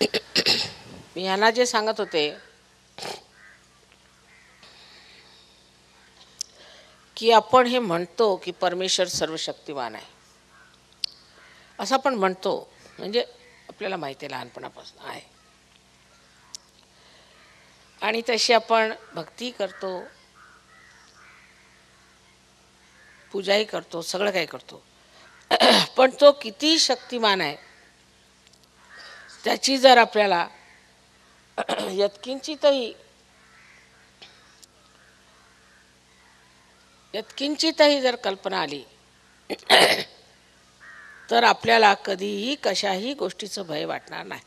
मी यांना जे सांगत होते की आपण हे म्हणतो की परमेश्वर सर्वशक्तिमान आहे, असं आपण म्हणतो, म्हणजे आपल्याला माहिती आहे लहानपणापासून आहे, आणि तशी आपण भक्ती करतो, पूजाही करतो, सगळं काही करतो. पण तो किती शक्तिमान आहे त्याची जर आपल्याला यत्किंचितही जर कल्पना आली तर आपल्याला कधीही कशाही गोष्टीचं भय वाटणार नाही.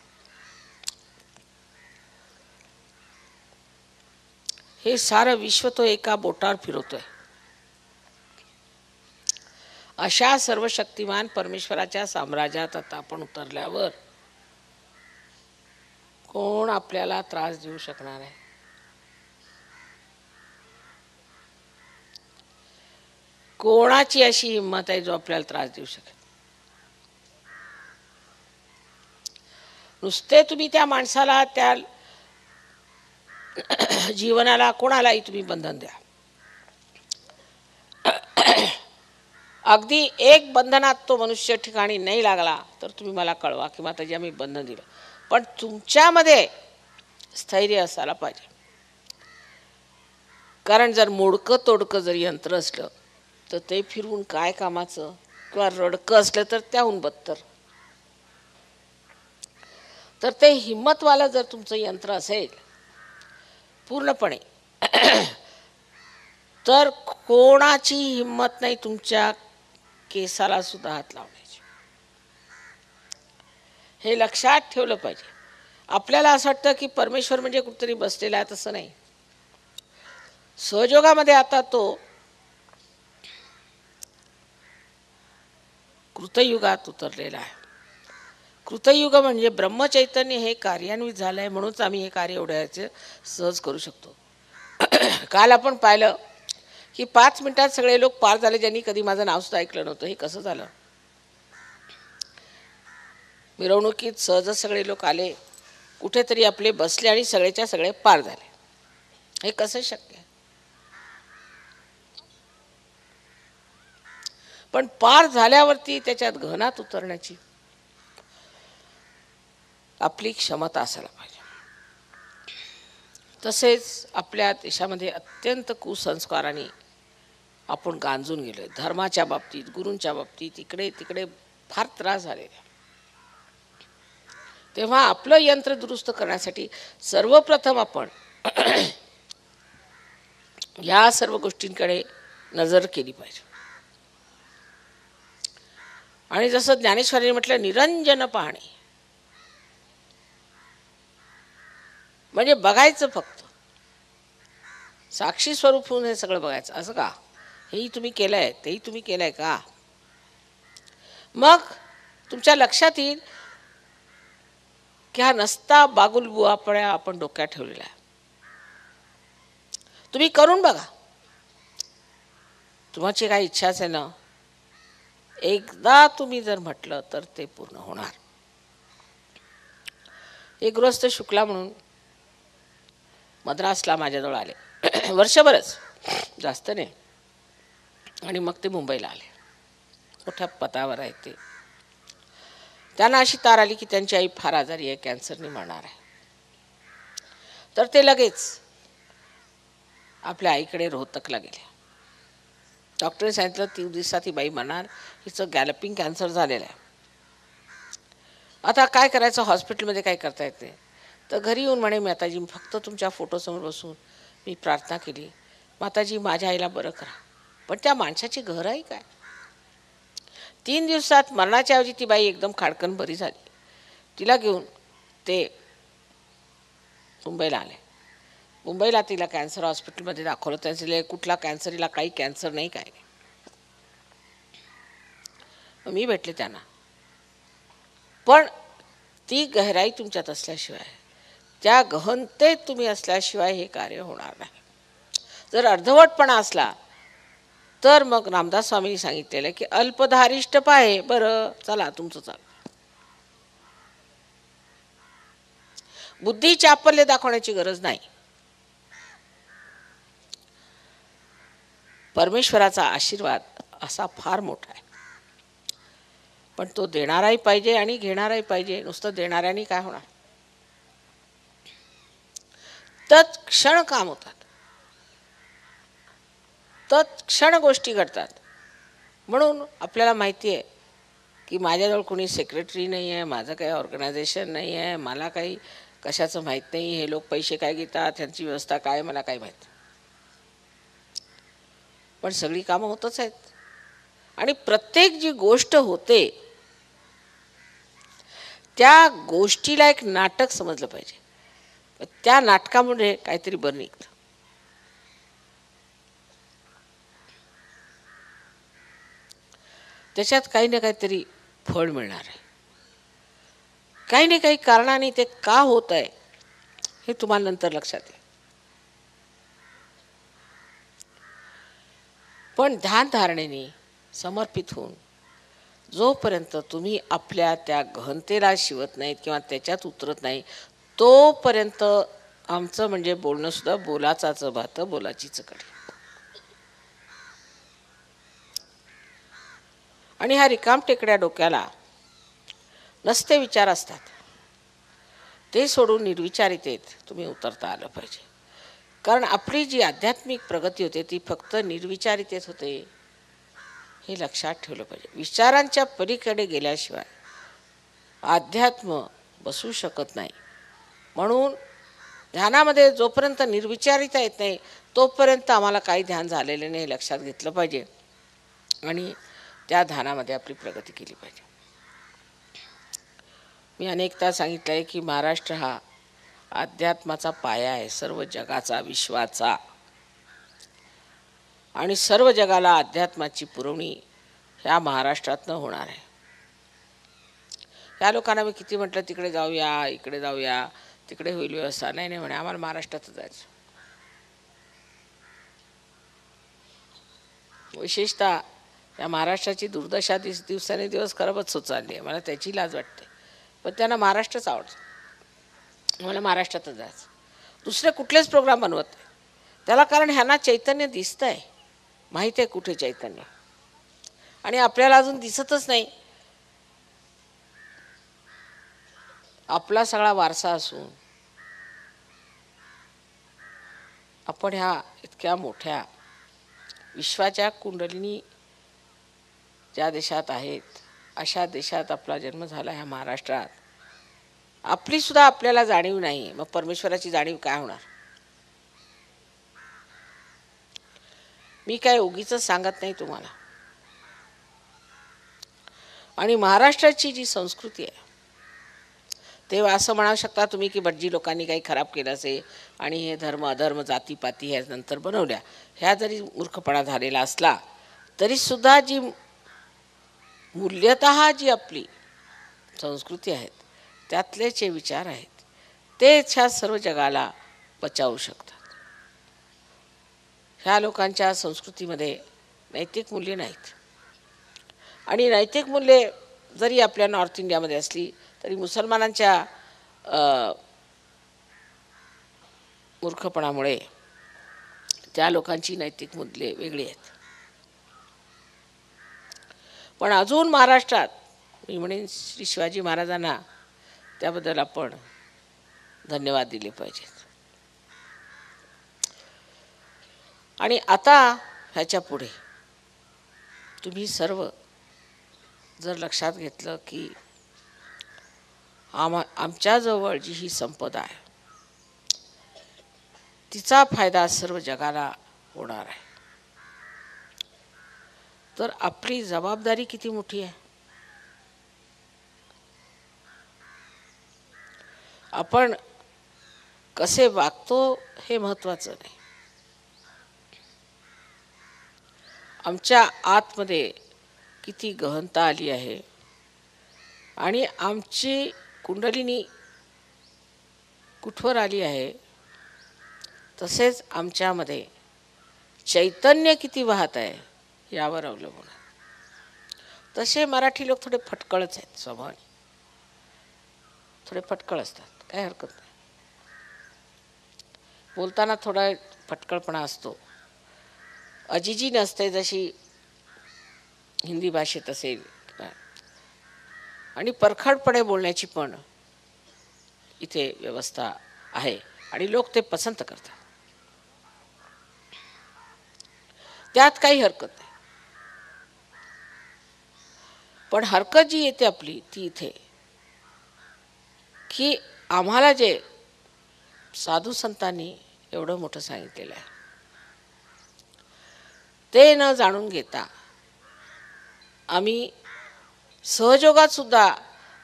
हे सारं विश्व तो एका बोटावर फिरवतोय. अशा सर्वशक्तिमान परमेश्वराच्या साम्राज्यात आता आपण उतरल्यावर कोण आपल्याला त्रास देऊ शकणार आहे? कोणाची अशी हिंमत आहे जो आपल्याला त्रास देऊ शकेल? नुसते तुम्ही त्या माणसाला, त्या जीवनाला, कोणालाही तुम्ही बंधन द्या. अगदी एक बंधनात तो मनुष्य ठिकाणी नाही लागला तर तुम्ही मला कळवा की माताजी आम्ही बंधन दिलं. पण तुमच्यामध्ये स्थैर्य असायला पाहिजे. कारण जर मोडकं तोडकं जर यंत्र असलं तर ते फिरवून काय कामाचं, किंवा रडकं असलं तर त्याहून बदतर. तर ते हिंमतवालं जर तुमचं यंत्र असेल पूर्णपणे, तर कोणाची हिंमत नाही तुमच्या केसाला सुद्धा हात लावण्याची. हे लक्षात ठेवलं पाहिजे. आपल्याला असं वाटतं की परमेश्वर म्हणजे कुठेतरी बसलेला आहे, तसं नाही. सहयोगामध्ये आता तो कृतयुगात उतरलेला आहे. कृतयुग म्हणजे ब्रह्मचैतन्य हे कार्यान्वित झालं आहे, म्हणूनच आम्ही हे कार्य एवढ्याचे सहज करू शकतो. काल आपण पाहिलं की 5 मिनिटात सगळे लोक पार झाले ज्यांनी कधी माझं नाव सुद्धा ऐकलं नव्हतं. हे कसं झालं? मिरवणुकीत सहजच सगळे लोक आले, कुठेतरी आपले बसले आणि सगळेच्या सगळे पार झाले. हे कसं शक्य आहे? पण पार झाल्यावरती त्याच्यात घनात उतरण्याची आपली क्षमता असायला पाहिजे. तसेच आपल्या देशामध्ये अत्यंत कुसंस्काराने आपण गांजून गेलोय. धर्माच्या बाबतीत, गुरूंच्या बाबतीत इकडे तिकडे फार त्रास झालेला. तेव्हा आपलं यंत्र दुरुस्त करण्यासाठी सर्वप्रथम आपण या सर्व गोष्टींकडे नजर केली पाहिजे. आणि जसं ज्ञानेश्वरांनी म्हटलं, निरंजन पाहणे म्हणजे बघायचं, फक्त साक्षी स्वरूप होऊन हे सगळं बघायचं. असं का? हेही तुम्ही केलंय, तेही तुम्ही केलंय का? मग तुमच्या लक्षात येईल की हा नसता बागुलबुवापळ्या आपण डोक्यात ठेवलेला आहे. तुम्ही करून बघा. तुमची काही इच्छाच आहे ना, एकदा तुम्ही जर म्हटलं तर ते पूर्ण होणार. एक गृहस्थ शुक्ला म्हणून मद्रासला माझ्याजवळ आले. वर्षभरच, जास्त नाही. आणि मग ते मुंबईला आले. मोठ्या पदावर आहे ते. त्यांना अशी तार आली की त्यांची आई फार आजारी आहे, कॅन्सरने मरणार आहे. तर ते लगेच आपल्या आईकडे रोहतकला गेले. डॉक्टरने सांगितलं 3 दिवसात ही बाई मरणार, हिचं गॅलपिंग कॅन्सर झालेलं आहे. आता काय करायचं? हॉस्पिटलमध्ये काय करता येते? तर घरी येऊन म्हणे, माताजी फक्त तुमच्या फोटोसमोर बसून मी प्रार्थना केली, माताजी माझ्या आईला बरं करा. पण त्या माणसाची घर आहे काय? 3 दिवसात मरणाच्या ऐवजी ती बाई एकदम खाडकन बरी झाली. तिला घेऊन ते मुंबईला आले. मुंबईला तिला कॅन्सर हॉस्पिटलमध्ये दाखवलं. त्यांचे कुठला कॅन्सर, हिला काही कॅन्सर नाही, काय नाही. मी भेटले त्यांना. पण ती गहराई तुमच्यात असल्याशिवाय, त्या गहनतेत तुम्ही असल्याशिवाय हे कार्य होणार नाही. जर अर्धवटपणा असला तर मग रामदास स्वामींनी सांगितलेलं की अल्पधारिष्ट पाहे, बरं चला तुमचं चाल. बुद्धी चापल्य दाखवण्याची गरज नाही. परमेश्वराचा आशीर्वाद असा फार मोठा आहे, पण तो देणाराही पाहिजे आणि घेणाराही पाहिजे. नुसतं देणाऱ्याने काय होणार? तत्क्षण काम होतात, तत्क्षण गोष्टी घडतात. म्हणून आपल्याला माहिती आहे की माझ्याजवळ कोणी सेक्रेटरी नाही आहे, माझं काही ऑर्गनायझेशन नाही आहे, मला काही कशाचं माहीत नाही, हे लोक पैसे काय घेतात, त्यांची व्यवस्था काय, मला काय माहीत. पण सगळी कामं होतच आहेत. आणि प्रत्येक जी गोष्ट होते त्या गोष्टीला एक नाटक समजलं पाहिजे. त्या नाटकामुळे काहीतरी बरं निघतं. त्याच्यात काही ना काहीतरी फळ मिळणार आहे. काही ना काही कारणाने ते का होत आहे हे तुम्हाला नंतर लक्षात येईल. पण ध्यान धारणेने समर्पित होऊन जोपर्यंत तुम्ही आपल्या त्या गहनतेला शिवत नाहीत किंवा त्याच्यात उतरत नाही, तोपर्यंत आमचं म्हणजे बोलणं सुद्धा बोलाचाच भात बोलाचीच कडी. आणि ह्या रिकामटेकड्या डोक्याला नसते विचार असतात, ते सोडून निर्विचारितेत तुम्ही उतरता आलं पाहिजे. कारण आपली जी आध्यात्मिक प्रगती होते ती फक्त निर्विचारितेत होते, हे लक्षात ठेवलं पाहिजे. विचारांच्या पलीकडे गेल्याशिवाय अध्यात्म बसू शकत नाही. म्हणून ध्यानामध्ये जोपर्यंत निर्विचारिता येत नाही तोपर्यंत आम्हाला काही ध्यान झालेलं नाही हे लक्षात घेतलं पाहिजे आणि त्या ध्यानामध्ये आपली प्रगती केली पाहिजे. मी अनेकदा सांगितलं आहे की महाराष्ट्र हा अध्यात्माचा पाया आहे, सर्व जगाचा, विश्वाचा. आणि सर्व जगाला अध्यात्माची पुरवणी ह्या महाराष्ट्रातनं होणार आहे. या लोकांना मी किती म्हटलं तिकडे जाऊया, इकडे जाऊया, तिकडे होईल व्यवस्था. नाही नाही म्हणे, आम्हाला महाराष्ट्रातच जायचं. विशेषतः या महाराष्ट्राची दुर्दशा दिवसाने दिवस खराबच होत चालली आहे. मला त्याची लाज वाटते, पण त्यांना महाराष्ट्रच आवडतं. मला महाराष्ट्रातच जायचं, दुसरे कुठलेच प्रोग्राम बनवत नाही त्याला. कारण ह्यांना चैतन्य दिसतं आहे, माहीत आहे कुठे चैतन्य, आणि आपल्याला अजून दिसतच नाही. आपला सगळा वारसा असून आपण ह्या इतक्या मोठ्या विश्वाच्या कुंडलिनी ज्या देशात आहेत अशा देशात आपला जन्म झाला, ह्या महाराष्ट्रात. आपली सुद्धा आपल्याला जाणीव नाही, मग परमेश्वराची जाणीव काय होणार? मी काय उगीच सांगत नाही तुम्हाला. आणि महाराष्ट्राची जी संस्कृती आहे, तेव्हा असं म्हणू शकता तुम्ही की भटजी लोकांनी काही खराब केलं असेल आणि हे धर्म अधर्म जातीपाती ह्या नंतर बनवल्या, ह्या जरी मूर्खपणा झालेला असला तरीसुद्धा जी मूल्यतः जी आपली संस्कृती आहेत त्यातले जे विचार आहेत तेच ह्या सर्व जगाला बचावू शकतात. ह्या लोकांच्या संस्कृतीमध्ये नैतिक मूल्ये नाहीत. आणि नैतिक मूल्ये जरी आपल्या नॉर्थ इंडियामध्ये असली तरी मुसलमानांच्या मूर्खपणामुळे त्या लोकांची नैतिक मूल्ये वेगळी आहेत. पण अजून महाराष्ट्रात मी म्हणेन श्री शिवाजी महाराजांना त्याबद्दल आपण धन्यवाद दिले पाहिजेत. आणि आता ह्याच्या पुढे तुम्ही सर्व जर लक्षात घेतलं की आमच्याजवळ जी ही संपदा आहे तिचा फायदा सर्व जगाला होणार आहे, तर आपली जबाबदारी किती मोठी आहे. आपण कसे वागतो हे महत्त्वाचं नाही, आमच्या आतमध्ये किती गहनता आली आहे आणि आमची कुंडलिनी कुठवर आली आहे, तसेच आमच्यामध्ये चैतन्य किती वाहत आहे यावर अवलंबून आहे. तसे मराठी लोक थोडे फटकळच आहेत, स्वभावाने थोडे फटकळ असतात, काही हरकत नाही. बोलताना थोडा फटकळपणा असतो, अजिजी नसते जशी हिंदी भाषेत असेल, आणि परखडपणे बोलण्याची पण इथे व्यवस्था आहे आणि लोक ते पसंत करतात. त्यात काही हरकत नाही. पण हरकत जी येते आपली ती इथे की आम्हाला जे साधू संतांनी एवढं मोठं सांगितलेलं आहे ते न जाणून घेता आम्ही सहयोगात सुद्धा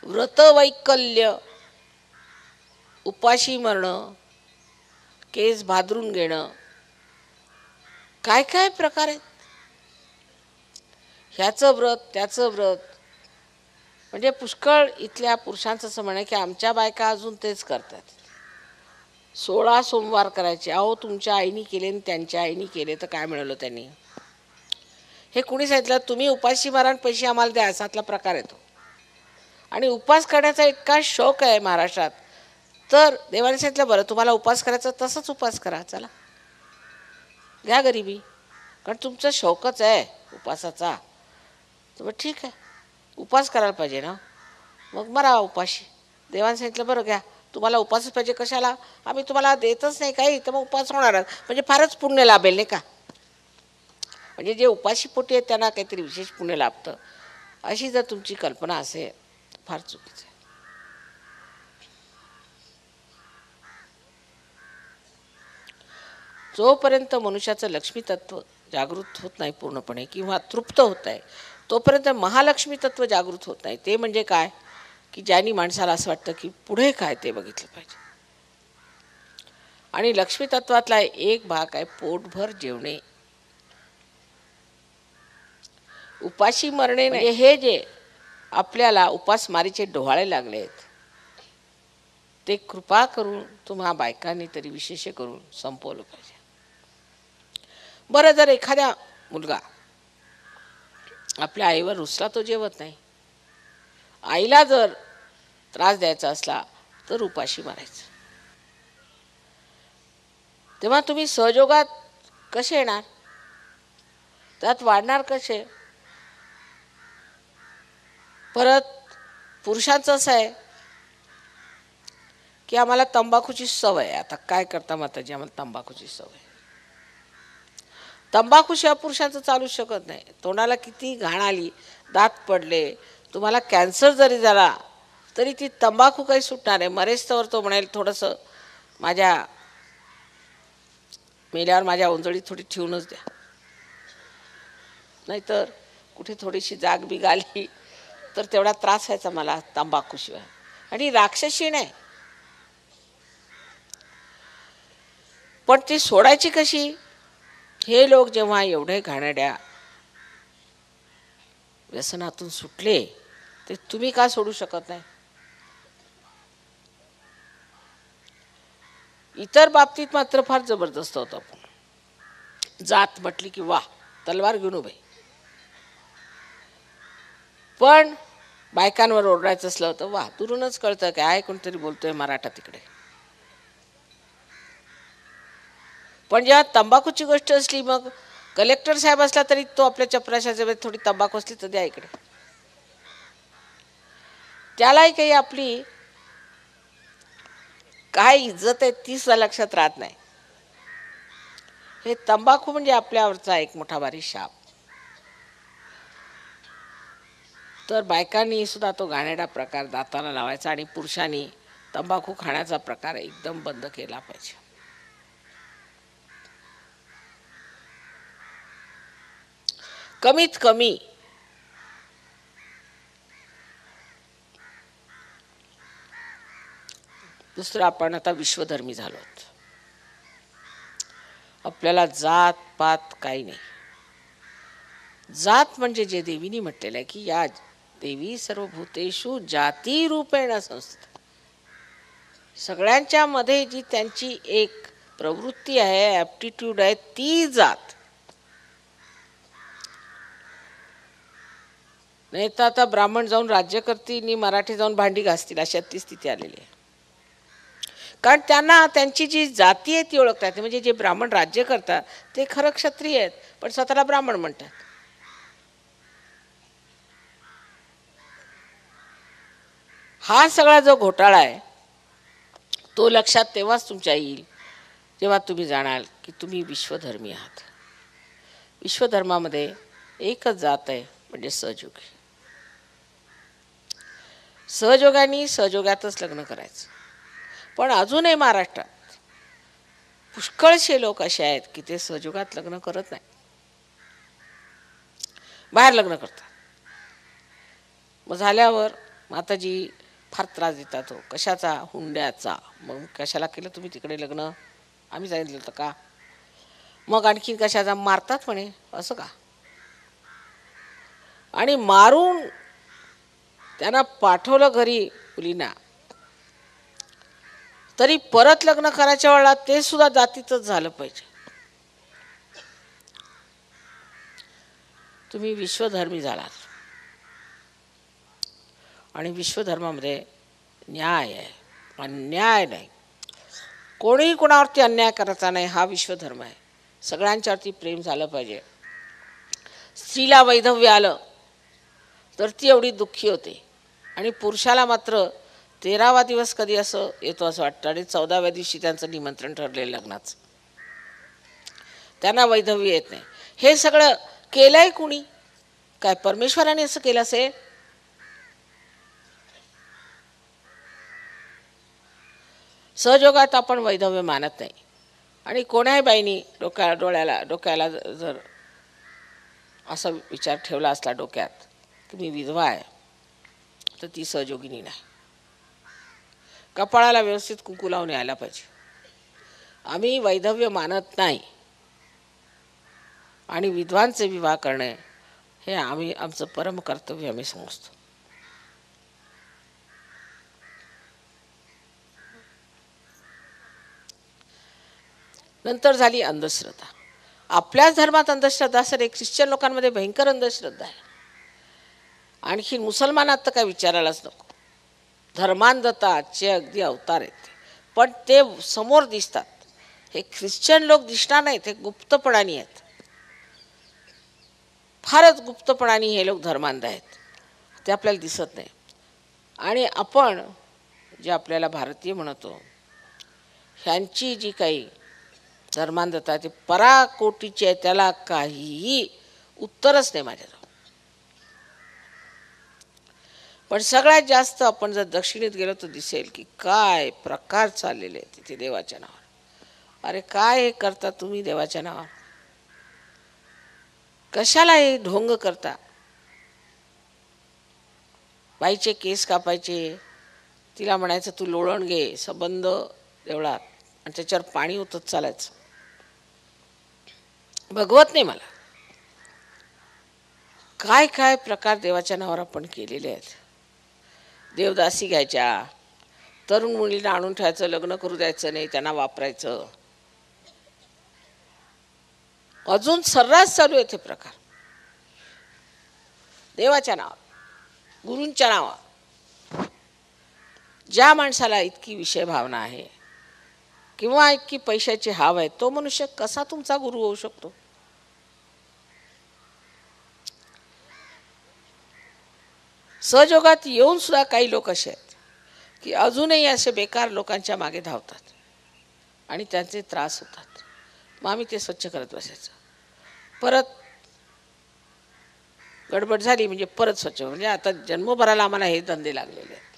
व्रतवैकल्य, उपाशी मरणं, केस भादरून घेणं, काय काय प्रकार आहेत. ह्याचं व्रत त्याचं व्रत, म्हणजे पुष्कळ इथल्या पुरुषांचं असं म्हणणं की आमच्या बायका अजून तेच करतात. 16 सोमवार करायचे. अहो तुमच्या आईनी केले आणि त्यांच्या आईनी केले तर काय मिळवलं त्यांनी? हे कुणी सांगितलं? तुम्ही उपाशी मारा पैसे आम्हाला द्या, असातला प्रकार येतो. आणि उपास करण्याचा इतका शौक आहे महाराष्ट्रात, तर देवाने सांगितलं बरं तुम्हाला उपास करायचा तसंच उपास करा, चला घ्या गरिबी, कारण तुमचा शौकच आहे उपासाचा. तर मग ठीक आहे, उपास करायला पाहिजे ना, मग मरा उपाशी. देवाने सांगितलं बरं घ्या, तुम्हाला उपासच पाहिजे, कशाला? आम्ही तुम्हाला देतच नाही काही, तर मग उपास होणारच, म्हणजे फारच पुण्य लाभेल नाही का? म्हणजे जे उपाशी पोटी आहेत त्यांना काहीतरी विशेष पुण्य लाभतं, अशी जर तुमची कल्पना असेल फार चुकीचं आहे. जोपर्यंत मनुष्याचं लक्ष्मी तत्व जागृत होत नाही पूर्णपणे किंवा तृप्त होत आहे, तोपर्यंत महालक्ष्मी तत्व जागृत होत नाही. ते म्हणजे काय? की ज्यांनी माणसाला असं वाटतं की पुढे काय ते बघितलं पाहिजे. आणि लक्ष्मी तत्वातला एक भाग आहे पोटभर जेवणे, उपाशी मरणे नाही. म्हणजे हे जे आपल्याला उपासमारीचे डोहाळे लागलेत ते कृपा करून तुम्हा बायकांनी तरी विशेष करून संपवलं पाहिजे. बरं, जर एखाद्या मुलगा आपल्या आईवर रुसला, तो जेवत नाही, आईला जर त्रास द्यायचा असला तर उपाशी मारायचं. तेव्हा तुम्ही सहयोगात कसे येणार? त्यात वाढणार कसे? परत पुरुषांचं असं आहे की आम्हाला तंबाखूची सवय आहे. आता काय करता माताजी, आम्हाला तंबाखूची सवय. तंबाखूशिवाय पुरुषांचं चालू शकत नाही. तोंडाला किती घाण आली, दात पडले, तुम्हाला कॅन्सर जरी झाला तरी ती तंबाखू काही सुटणार आहे. मरेस्तवर तो म्हणेल थोडंसं माझ्या मेल्यावर माझ्या ओंजळीत थोडी ठेवूनच द्या, नाहीतर कुठे थोडीशी जाग बिग आली तर तेवढा त्रास व्हायचा मला तंबाखूशिवाय. आणि राक्षसी नाही, पण ती सोडायची कशी? हे लोक जेव्हा एवढे घाणेरड्या व्यसनातून सुटले ते तुम्ही का सोडू शकत नाही? इतर बाबतीत मात्र फार जबरदस्त होतो आपण. जात म्हटली की वा, तलवार घेऊन उभे. पण बायकांवर ओरडायचं असलं तर वा, दुरूनच कळतं काय कोणतरी बोलतोय मराठा तिकडे. पण जेव्हा तंबाखूची गोष्ट असली, मग कलेक्टर साहेब असला तरी तो आपल्या चपराशाच्या थोडी तंबाखू असली तर द्या इकडे. त्यालाही काही आपली काय इज्जत आहे ती सुद्धा लक्षात राहत नाही. हे तंबाखू म्हणजे आपल्यावरचा एक मोठा भारी शाप. तर बायकांनी सुद्धा तो घाणेरडा प्रकार दाताला लावायचा आणि पुरुषांनी तंबाखू खाण्याचा प्रकार एकदम बंद केला पाहिजे. कमीत कमी दुसरं, आपण आता विश्वधर्मी झालो. आपल्याला जात पात काही नाही. जात म्हणजे जे देवीनी म्हटलेलं आहे की या देवी सर्वभूतेषु जाती रूपेण संस्थिता. सगळ्यांच्या मध्ये जी त्यांची एक प्रवृत्ती आहे, ॲप्टिट्यूड आहे, ती जात. नाही तर आता ब्राह्मण जाऊन राज्य करतील आणि मराठी जाऊन भांडी घासतील, अशा ती स्थिती आलेली आहे. कारण त्यांना त्यांची जी जाती आहे ती ओळखता येते. म्हणजे जे ब्राह्मण राज्य करतात ते खरं क्षत्रिय आहेत, पण स्वतःला ब्राह्मण म्हणतात. हा सगळा जो घोटाळा आहे तो लक्षात तेव्हाच तुमच्या येईल जेव्हा तुम्ही जाणाल की तुम्ही विश्वधर्मी आहात. विश्वधर्मामध्ये एकच जात आहे, म्हणजे सहयोगी. सहयोगाने सहयोगातच लग्न करायचं. पण अजूनही महाराष्ट्रात पुष्कळशे लोक असे आहेत की ते सहयोगात लग्न करत नाही, बाहेर लग्न करतात. मग झाल्यावर माताजी फार त्रास देतात. हो कशाचा? हुंड्याचा. मग कशाला केलं तुम्ही तिकडे लग्न? आम्ही सांगितलं होतं का? मग आणखीन कशाचा? मारतात म्हणे. असं का? आणि मारून त्यांना पाठवलं घरी मुलींना, तरी परत लग्न करायच्या वेळेला ते सुद्धा जातीतच झालं पाहिजे. तुम्ही विश्वधर्मी झालात आणि विश्वधर्मामध्ये न्याय आहे, अन्याय नाही. कोणीही कोणावरती अन्याय करायचा नाही, हा विश्वधर्म आहे. सगळ्यांच्यावरती प्रेम झालं पाहिजे. स्त्रीला वैधव्य आलं तर ती एवढी दुःखी होते आणि पुरुषाला मात्र 13वा दिवस कधी असं येतो असं वाटतं आणि 14व्या दिवशी त्यांचं निमंत्रण ठरलेलं लग्नाचं. त्यांना वैधव्य येत नाही. हे सगळं केलंय कुणी? काय परमेश्वराने असं केलं असेल? सहयोगात आपण वैधव्य मानत नाही. आणि कोणाही बाईनी डोक्याला जर असा विचार ठेवला असला डोक्यात की मी विधवा आहे, तर ती सहयोगिनी नाही. कपाळाला व्यवस्थित कुंकू लावून यायला पाहिजे. आम्ही वैधव्य मानत नाही आणि विधवांचे विवाह करणे हे आमचं परम कर्तव्य आम्ही समजतो. नंतर झाली अंधश्रद्धा. आपल्याच धर्मात अंधश्रद्धा असेल, ख्रिश्चन लोकांमध्ये भयंकर अंधश्रद्धा आहे. आणखी मुसलमानात तर काय विचारायलाच नको. धर्मांधताचे अगदी अवतार आहेत, पण ते समोर दिसतात. हे ख्रिश्चन लोक दिसणार नाहीत, हे गुप्तपणाने आहेत. फारच गुप्तपणाने हे लोक धर्मांध आहेत, ते आपल्याला दिसत नाही. आणि आपण जे आपल्याला भारतीय म्हणतो, ह्यांची जी काही धर्मांधता ती पराकोटीची आहे, त्याला काहीही उत्तरच नाही माझ्याजवळ. पण सगळ्यात जास्त आपण जर दक्षिणेत गेलो तर दिसेल की काय प्रकार चाललेले आहेत तिथे देवाच्या नावावर. अरे काय हे करता तुम्ही देवाच्या नावावर? कशाला हे ढोंग करता? बाईचे केस कापायचे, तिला म्हणायचं तू लोळण घे संबंध देवळात, आणि त्याच्यावर पाणी ओतत चालायचं. भगवत नाही मला. काय काय प्रकार देवाच्या नावावर आपण केलेले आहेत. देवदासी घ्यायच्या, तरुण मुलीला आणून ठेवायचं, लग्न करू द्यायचं नाही, त्यांना वापरायचं. अजून सर्रास चालू आहे ते प्रकार देवाच्या नावावर, गुरूंच्या नावावर. ज्या माणसाला इतकी विषय भावना आहे किंवा इतकी पैशाची हाव आहे, तो मनुष्य कसा तुमचा गुरु होऊ शकतो? सहयोगात येऊन सुद्धा काही लोक असे आहेत की अजूनही असे बेकार लोकांच्या मागे धावतात आणि त्यांचे त्रास होतात. मग आम्ही ते स्वच्छ करत बसायचं. परत गडबड झाली म्हणजे परत स्वच्छ. म्हणजे आता जन्मभराला आम्हाला हे धंदे लागलेले आहेत.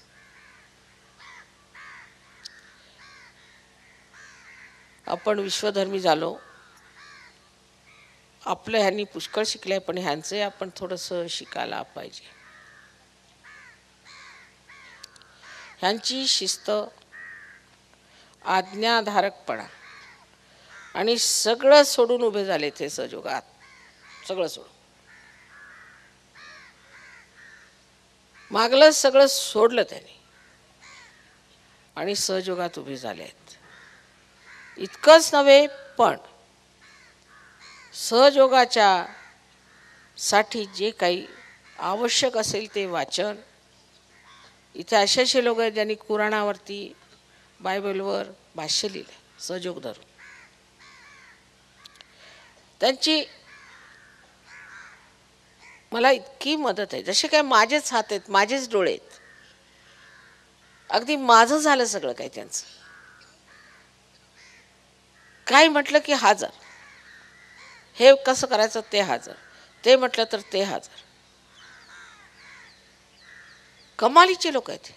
आपण विश्वधर्मी झालो, आपलं ह्यांनी पुष्कळ शिकलंय, पण ह्यांचे आपण थोडंसं शिकायला पाहिजे. ह्यांची शिस्त, आज्ञाधारकपणा आणि सगळं सोडून उभे झाले ते सहयोगात. सगळं सोडून, मागलं सगळं सोडलं त्यांनी आणि सहयोगात उभे झाले आहेत. इतकंच नव्हे, पण सहयोगाच्या साठी जे काही आवश्यक असेल ते वाचन. इथे असे लोक आहेत ज्यांनी कुराणावरती बायबलवर भाष्य लिहिलं सहयोग धरून. त्यांची मला इतकी मदत आहे, जसे काय माझेच हात आहेत, माझेच डोळे आहेत, अगदी माझं झालं सगळं काही त्यांचं. काय म्हटलं की हजर, हे कसं करायचं ते हजर, ते म्हटलं तर ते हजर. कमालीचे लोक आहेत.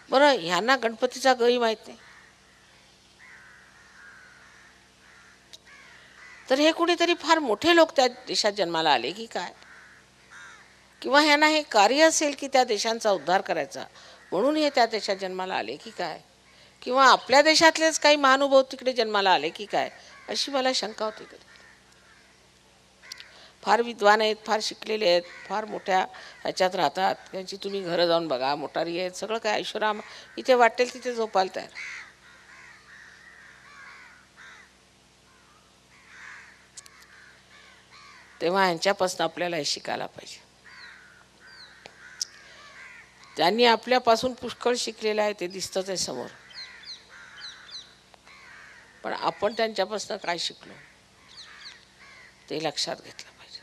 बरं, ह्यांना गणपतीचा गही माहीत नाही, तर हे कुणीतरी फार मोठे लोक त्या देशात जन्माला आले की काय, किंवा ह्यांना हे कार्य असेल की त्या देशांचा उद्धार करायचा म्हणून हे त्या देशात जन्माला आले की काय, किंवा आपल्या देशातलेच काही महानुभाव तिकडे जन्माला आले की काय, अशी मला शंका होती. कधी फार विद्वान आहेत, फार शिकलेले आहेत, फार मोठ्या ह्याच्यात राहतात, त्यांची तुम्ही घरं जाऊन बघा, मोटारी आहेत, सगळं काय ऐश्वराम इथे वाटेल तिथे झोपायला तयार. तेव्हा ह्यांच्यापासून आपल्याला हे शिकायला पाहिजे. त्यांनी आपल्यापासून पुष्कळ शिकलेलं आहे, ते दिसतंच आहे समोर, पण आपण त्यांच्यापासून काय शिकलो ते लक्षात घेतलं पाहिजे.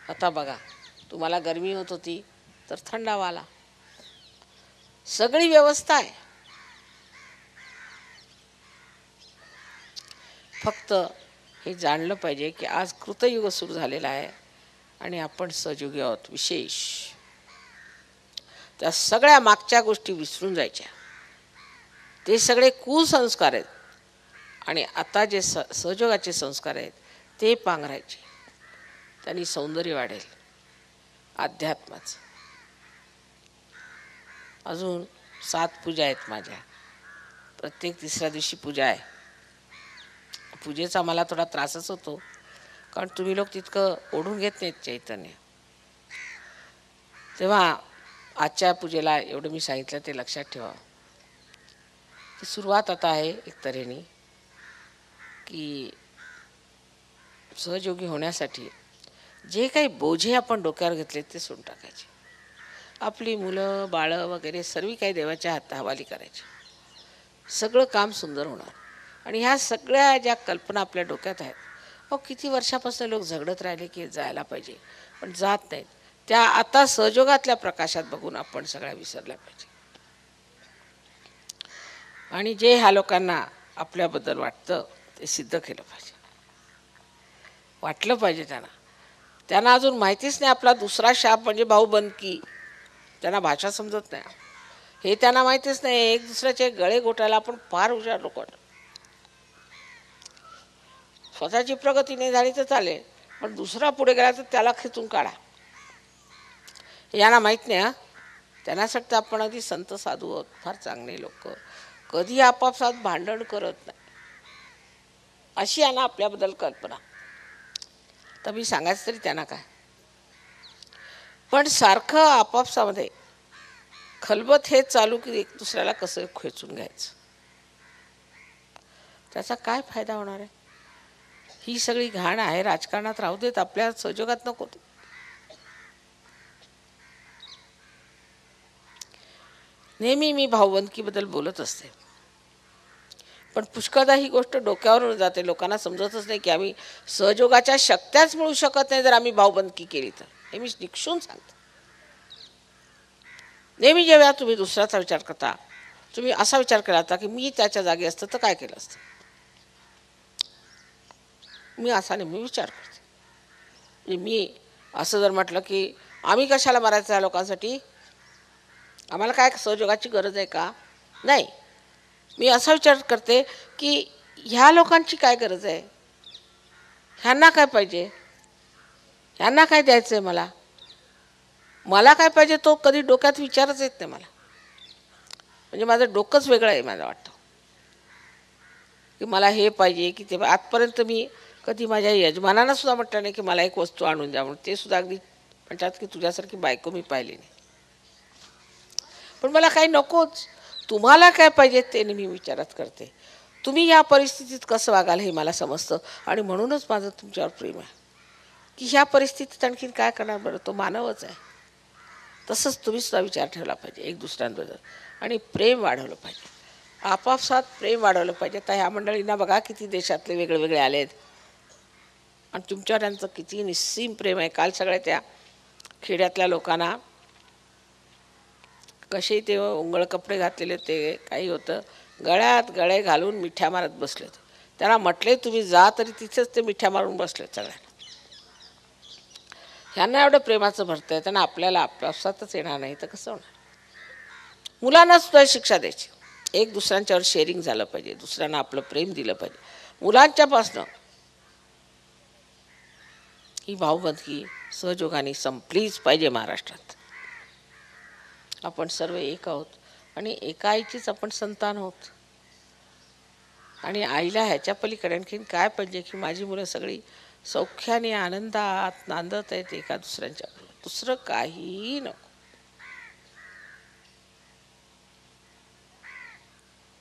आता बघा, तुम्हाला गरमी होत होती तर थंडावा आला, सगळी व्यवस्था आहे, फक्त हे जाणलं पाहिजे की आज कृतयुग सुरू झालेला आहे आणि आपण सहयोगी आहोत. विशेष त्या सगळ्या मागच्या गोष्टी विसरून जायच्या, ते सगळे कुसंस्कार आहेत, आणि आता जे सहयोगाचे संस्कार आहेत ते पांघरायचे. त्यांनी सौंदर्य वाढेल अध्यात्माचं. अजून 7 पूजा आहेत माझ्या, प्रत्येक तिसऱ्या दिवशी पूजा आहे. पूजेचा मला थोडा त्रासच होतो, कारण तुम्ही लोक तितकं ओढून घेत नाहीत चैतन्य. तेव्हा आजच्या पूजेला एवढं मी सांगितलं ते लक्षात ठेवा. ती सुरुवात आता आहे एक तऱ्हेने की सहयोगी होण्यासाठी जे काही बोझे आपण डोक्यावर घेतले ते सोडून टाकायचे. आपली मुलं बाळं वगैरे सर्व काही देवाच्या हवाली करायचे, सगळं काम सुंदर होणार. आणि ह्या सगळ्या ज्या कल्पना आपल्या डोक्यात आहेत, किती वर्षापासून लोक झगडत राहिले की जायला पाहिजे पण जात नाहीत, त्या आता सहयोगातल्या प्रकाशात बघून आपण सगळ्या विसरल्या पाहिजे. आणि जे ह्या लोकांना आपल्याबद्दल वाटतं ते सिद्ध केलं पाहिजे, वाटलं पाहिजे त्यांना अजून माहितीच नाही आपला दुसरा शाप म्हणजे भाऊबंदकी. त्यांना भाषा समजत नाही, हे त्यांना माहितीच नाही. एक दुसऱ्याचे गळे घोटायला आपण फार हुशार लोक. स्वतःची प्रगती नाही झाली तर चालेल, पण दुसरा पुढे गेला तर त्याला खेचून काढा, यांना माहीत नाही. त्यांना वाटतं आपण अगदी संत साधू आहोत, फार चांगले लोक, कधी आपापसात भांडण करत नाही, अशी यांना आपल्याबद्दल कल्पना. तर मी सांगायचं तरी त्यांना काय, पण सारखं आपापसामध्ये खलबत हे चालू की एक दुसऱ्याला कसं खेचून घ्यायचं, त्याचा काय फायदा होणार आहे. ही सगळी घाण आहे, राजकारणात राहू देत, आपल्या सहयोगात नको. नेहमी मी भाऊबंदकीबद्दल बोलत असते, पण पुष्कळदा ही गोष्ट डोक्यावरून जाते, लोकांना समजतच नाही की आम्ही सहयोगाच्या शक्त्याच मिळू शकत नाही जर आम्ही भाऊबंदकी केली तर. हे मी निक्षून सांगते. नेहमी जेव्हा तुम्ही दुसऱ्याचा विचार करता, तुम्ही असा विचार केला होता की मी त्याच्या जागी असतं तर काय केलं असतं. मी असा नेहमी विचार करते. मी असं जर म्हटलं की आम्ही कशाला मारायचं या लोकांसाठी, आम्हाला काय सहयोगाची गरज आहे का, नाही. मी असा विचार करते की ह्या लोकांची काय गरज आहे, ह्यांना काय पाहिजे, ह्यांना काय द्यायचं आहे, मला काय पाहिजे तो कधी डोक्यात विचारच येत नाही मला. म्हणजे माझं डोकंच वेगळं आहे. मला वाटतं की मला हे पाहिजे की ते. आजपर्यंत मी कधी माझ्या यजमानांना सुद्धा म्हटलं नाही की मला एक वस्तू आणून द्या म्हणून. ते सुद्धा अगदी म्हणतात की तुझ्यासारखी बायको मी पाहिली नाही. पण मला काही नकोच, तुम्हाला काय पाहिजे ते मी विचारात करते. तुम्ही या परिस्थितीत कसं वागाल हे मला समजतं, आणि म्हणूनच माझं तुमच्यावर प्रेम आहे की ह्या परिस्थितीत आणखीन काय करणार. बरं, तो मानवच आहे, तसंच तुम्ही सुद्धा विचार ठेवला पाहिजे एक दुसऱ्यांबद्दल आणि प्रेम वाढवलं पाहिजे. आपापसात प्रेम वाढवलं पाहिजे. तर ह्या मंडळींना बघा किती देशातले वेगळे वेगळे आले आहेत आणि तुमच्यावर त्यांचं किती निस्सीम प्रेम आहे. काल सगळ्या त्या खेड्यातल्या लोकांना कसे ते उंगळ कपडे घातलेले ते काही होतं गळ्यात गळे घालून मिठ्या मारत बसले होते. त्यांना म्हटले तुम्ही जा तरी तिथेच ते मिठ्या मारून बसले सगळ्यांना. ह्यांना एवढं प्रेमाचं भरतं आहे त्यांना आपल्याला आपसातच येणार नाही तर कसं होणार. मुलांना सुद्धा शिक्षा द्यायची. एक दुसऱ्यांच्यावर शेअरिंग झालं पाहिजे. दुसऱ्यांना आपलं प्रेम दिलं पाहिजे. मुलांच्यापासनं ही भावबंदगी सहजोगाने संपलीच पाहिजे महाराष्ट्रात. आपण सर्व एक आहोत आणि एका आईचीच आपण संतान आहोत आणि आईला ह्याच्या पलीकडे आणखीन काय पाहिजे की माझी मुलं सगळी सौख्याने आनंदात नांदत आहेत एका दुसऱ्यांच्या. दुसरं काहीही नको.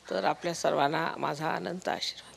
तर आपल्या सर्वांना माझा अनंत आशीर्वाद.